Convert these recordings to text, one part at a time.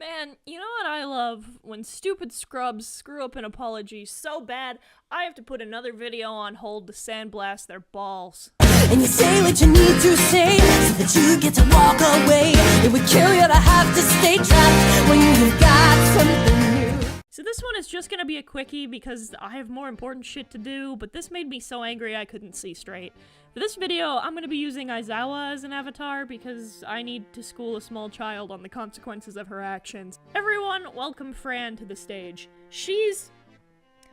Man, you know what I love? When stupid scrubs screw up an apology so bad, I have to put another video on hold to sandblast their balls. And you say what you need to say so that you get to walk away. It would kill you to have to stay trapped when you've got something new. So this one is just gonna be a quickie because I have more important shit to do, but this made me so angry I couldn't see straight. For this video, I'm gonna be using Aizawa as an avatar because I need to school a small child on the consequences of her actions. Everyone, welcome Fran to the stage. She's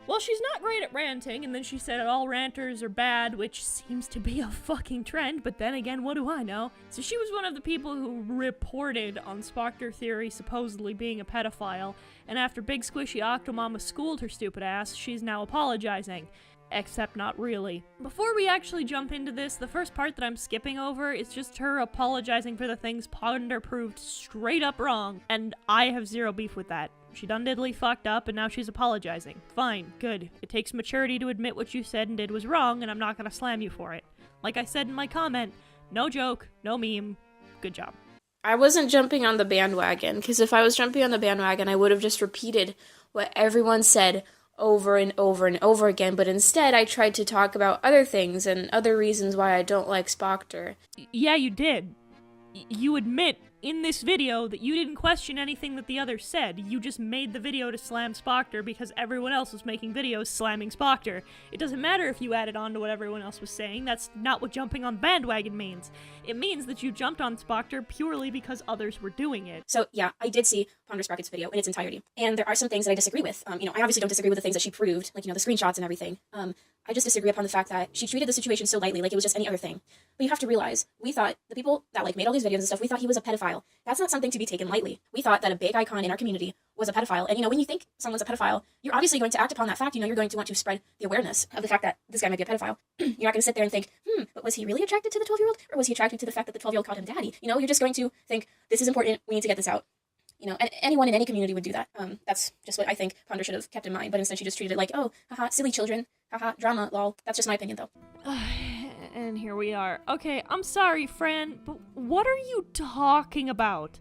not great at ranting, and then she said all ranters are bad, which seems to be a fucking trend, but then again, what do I know? So she was one of the people who reported on Spoctor Theory supposedly being a pedophile, and after Big Squishy Octomama schooled her stupid ass, she's now apologizing. Except not really. Before we actually jump into this, the first part that I'm skipping over is just her apologizing for the things Ponder proved straight up wrong, and I have zero beef with that. She done diddly fucked up, and now she's apologizing. Fine, good. It takes maturity to admit what you said and did was wrong, and I'm not gonna slam you for it. Like I said in my comment, no joke, no meme, good job. I wasn't jumping on the bandwagon, because if I was jumping on the bandwagon, I would have just repeated what everyone said over and over and over again, but instead I tried to talk about other things and other reasons why I don't like Spoctor. Yeah, you did. You admit in this video that you didn't question anything that the others said. You just made the video to slam Spoctor because everyone else was making videos slamming Spoctor. It doesn't matter if you added on to what everyone else was saying. That's not what jumping on bandwagon means. It means that you jumped on Spoctor purely because others were doing it. So yeah, I did see Ponder Sprocket's video in its entirety, and there are some things that I disagree with. I obviously don't disagree with the things that she proved, like, the screenshots and everything. I just disagree upon the fact that she treated the situation so lightly, like it was just any other thing. But you have to realize, we thought, the people that, made all these videos and stuff, we thought he was a pedophile. That's not something to be taken lightly. We thought that a big icon in our community was a pedophile, and, when you think someone's a pedophile, you're obviously going to act upon that fact. You're going to want to spread the awareness of the fact that this guy might be a pedophile. You're not going to sit there and think, but was he really attracted to the 12-year-old, or was he attracted to the fact that the 12-year-old called him daddy? You're just going to think, this is important, we need to get this out. And anyone in any community would do that. That's just what I think Ponder should have kept in mind, but instead she just treated it like, oh, haha, silly children, haha, drama, lol. That's just my opinion, though. And here we are. Okay, I'm sorry, Fran, but what are you talking about?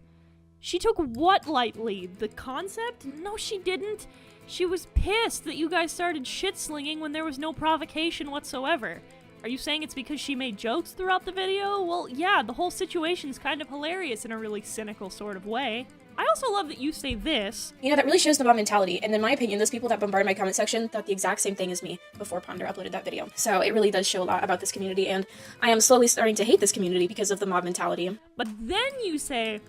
She took what lightly? The concept? No, she didn't. She was pissed that you guys started shit-slinging when there was no provocation whatsoever. Are you saying it's because she made jokes throughout the video? Well, yeah, the whole situation's kind of hilarious in a really cynical sort of way. I also love that you say this. That really shows the mob mentality, and in my opinion, those people that bombarded my comment section thought the exact same thing as me before Ponder uploaded that video. So it really does show a lot about this community, and I am slowly starting to hate this community because of the mob mentality. But then you say,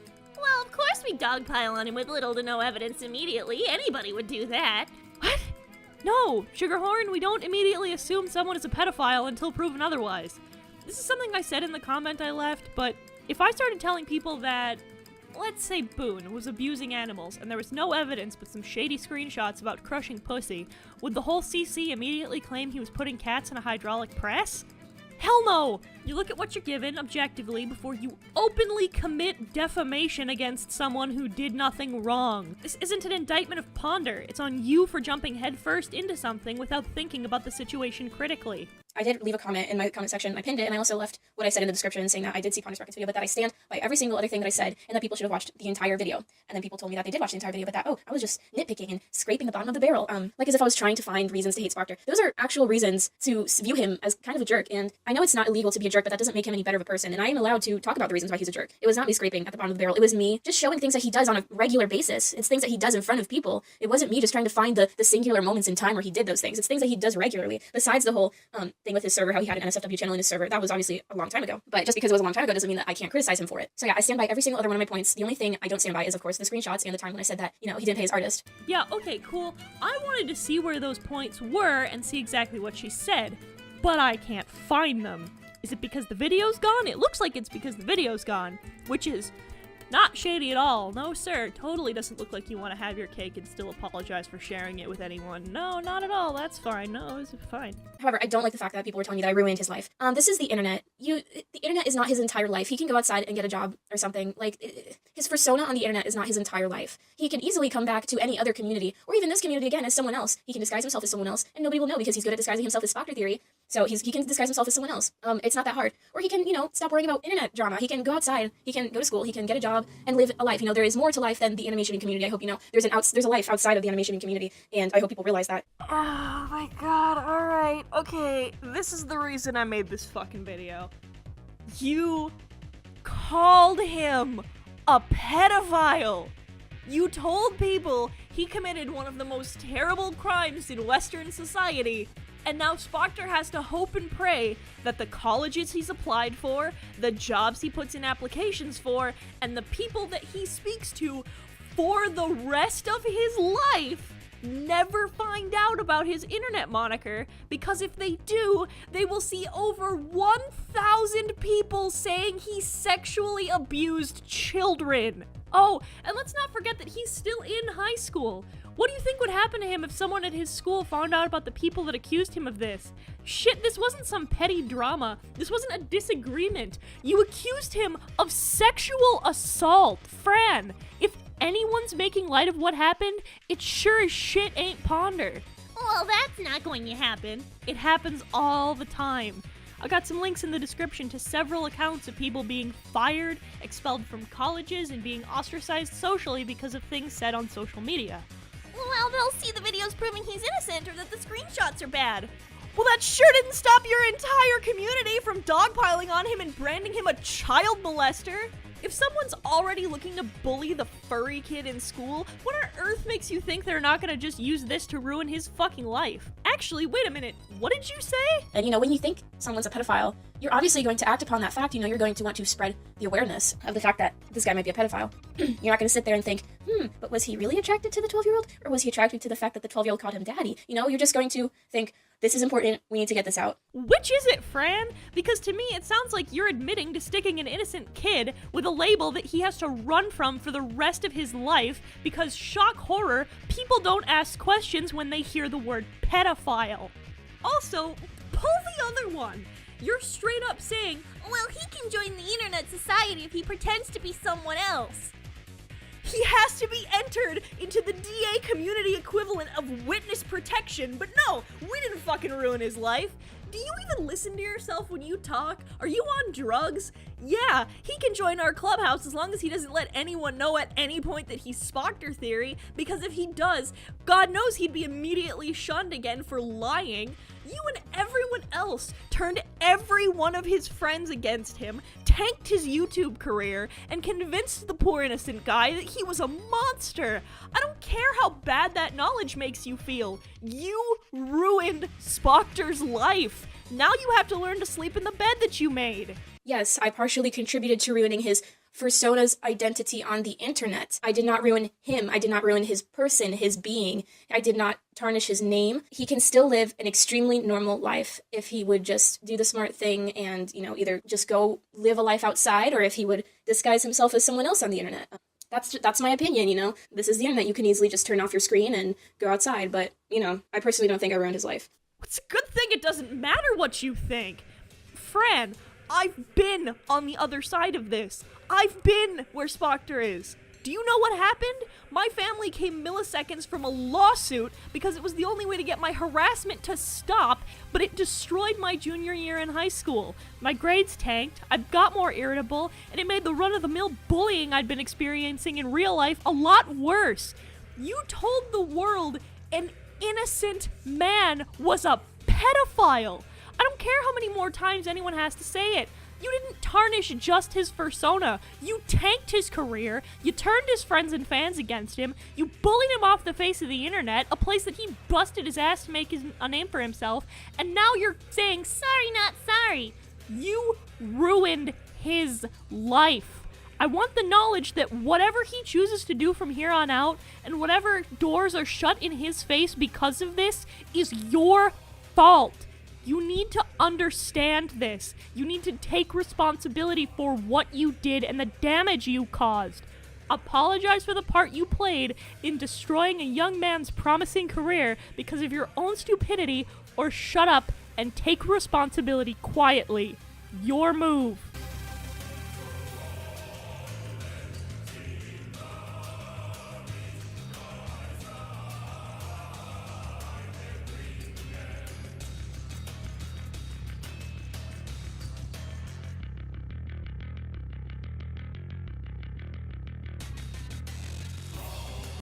well, of course we dogpile on him with little to no evidence immediately. Anybody would do that. What? No, Sugarhorn, we don't immediately assume someone is a pedophile until proven otherwise. This is something I said in the comment I left, but if I started telling people that, let's say Boone was abusing animals, and there was no evidence but some shady screenshots about crushing pussy, would the whole CC immediately claim he was putting cats in a hydraulic press? Hell no! You look at what you're given, objectively, before you openly commit defamation against someone who did nothing wrong. This isn't an indictment of Ponder. It's on you for jumping headfirst into something without thinking about the situation critically. I did leave a comment in my comment section. I pinned it, and I also left what I said in the description saying that I did see Ponder Sprocket's video, but that I stand by every single other thing that I said, and that people should have watched the entire video. And then people told me that they did watch the entire video, but that, I was just nitpicking and scraping the bottom of the barrel, like as if I was trying to find reasons to hate Spoctor. Those are actual reasons to view him as kind of a jerk, and I know it's not illegal to be a jerk, but that doesn't make him any better of a person, and I am allowed to talk about the reasons why he's a jerk. It was not me scraping at the bottom of the barrel. It was me just showing things that he does on a regular basis. It's things that he does in front of people. It wasn't me just trying to find the singular moments in time where he did those things. It's things that he does regularly, besides the whole thing with his server, how he had an NSFW channel in his server. That was obviously a long time ago, but just because it was a long time ago doesn't mean that I can't criticize him for it. So yeah, I stand by every single other one of my points. The only thing I don't stand by is, of course, the screenshots and the time when I said that, he didn't pay his artist. Yeah, okay, cool. I wanted to see where those points were and see exactly what she said, but I can't find them. Is it because the video's gone? It looks like it's because the video's gone, which is not shady at all. No, sir. Totally doesn't look like you want to have your cake and still apologize for sharing it with anyone. No, not at all. That's fine. No, it's fine. However, I don't like the fact that people were telling me that I ruined his life. This is the internet. The internet is not his entire life. He can go outside and get a job or something. His persona on the internet is not his entire life. He can easily come back to any other community, or even this community again as someone else. He can disguise himself as someone else, and nobody will know because he's good at disguising himself as Spoctor Theory. So he can disguise himself as someone else. It's not that hard. Or he can, stop worrying about internet drama. He can go outside. He can go to school. He can get a job and live a life. There is more to life than the animation community. I hope there's a life outside of the animation community, and I hope people realize that. Oh my god, alright. Okay, this is the reason I made this fucking video. You called him a pedophile. You told people he committed one of the most terrible crimes in Western society, and now Spoctor has to hope and pray that the colleges he's applied for, the jobs he puts in applications for, and the people that he speaks to for the rest of his life never find out about his internet moniker, because if they do, they will see over 1,000 people saying he sexually abused children. Oh, and let's not forget that he's still in high school. What do you think would happen to him if someone at his school found out about the people that accused him of this? Shit, this wasn't some petty drama. This wasn't a disagreement. You accused him of sexual assault. Fran, if anyone's making light of what happened, it sure as shit ain't Ponder. Well, that's not going to happen. It happens all the time. I got some links in the description to several accounts of people being fired, expelled from colleges, and being ostracized socially because of things said on social media. Well, they'll see the videos proving he's innocent or that the screenshots are bad. Well, that sure didn't stop your entire community from dogpiling on him and branding him a child molester. If someone's already looking to bully the furry kid in school, what on earth makes you think they're not gonna just use this to ruin his fucking life? Actually, wait a minute, what did you say? And when you think someone's a pedophile, you're obviously going to act upon that fact. You're going to want to spread the awareness of the fact that this guy might be a pedophile. You're not going to sit there and think, but was he really attracted to the 12-year-old? Or was he attracted to the fact that the 12-year-old called him daddy? You're just going to think, this is important, we need to get this out. Which is it, Fran? Because to me, it sounds like you're admitting to sticking an innocent kid with a label that he has to run from for the rest of his life because, shock horror, people don't ask questions when they hear the word pedophile. Also, pull the other one. You're straight up saying, well, he can join the internet society if he pretends to be someone else. He has to be entered into the DA community equivalent of witness protection, but no, we didn't fucking ruin his life. Do you even listen to yourself when you talk? Are you on drugs? Yeah, he can join our clubhouse as long as he doesn't let anyone know at any point that he's Spoctor Theory, because if he does, God knows he'd be immediately shunned again for lying. You and everyone else turned every one of his friends against him, tanked his YouTube career, and convinced the poor innocent guy that he was a monster. I don't care how bad that knowledge makes you feel. You ruined Spoctor's life. Now you have to learn to sleep in the bed that you made. Yes, I partially contributed to ruining his persona's identity on the internet. I did not ruin him. I did not ruin his person, his being. I did not tarnish his name. He can still live an extremely normal life if he would just do the smart thing and, either just go live a life outside, or if he would disguise himself as someone else on the internet. That's my opinion, This is the internet. You can easily just turn off your screen and go outside, but, I personally don't think I ruined his life. It's a good thing it doesn't matter what you think. Fran, I've been on the other side of this. I've been where Spoctor is. Do you know what happened? My family came milliseconds from a lawsuit because it was the only way to get my harassment to stop, but it destroyed my junior year in high school. My grades tanked, I got more irritable, and it made the run-of-the-mill bullying I'd been experiencing in real life a lot worse. You told the world an innocent man was a pedophile. I don't care how many more times anyone has to say it. You didn't tarnish just his persona. You tanked his career. You turned his friends and fans against him. You bullied him off the face of the internet, a place that he busted his ass to make a name for himself. And now you're saying, sorry, not sorry. You ruined his life. I want the knowledge that whatever he chooses to do from here on out, and whatever doors are shut in his face because of this, is your fault. You need to understand this. You need to take responsibility for what you did and the damage you caused. Apologize for the part you played in destroying a young man's promising career because of your own stupidity, or shut up and take responsibility quietly. Your move.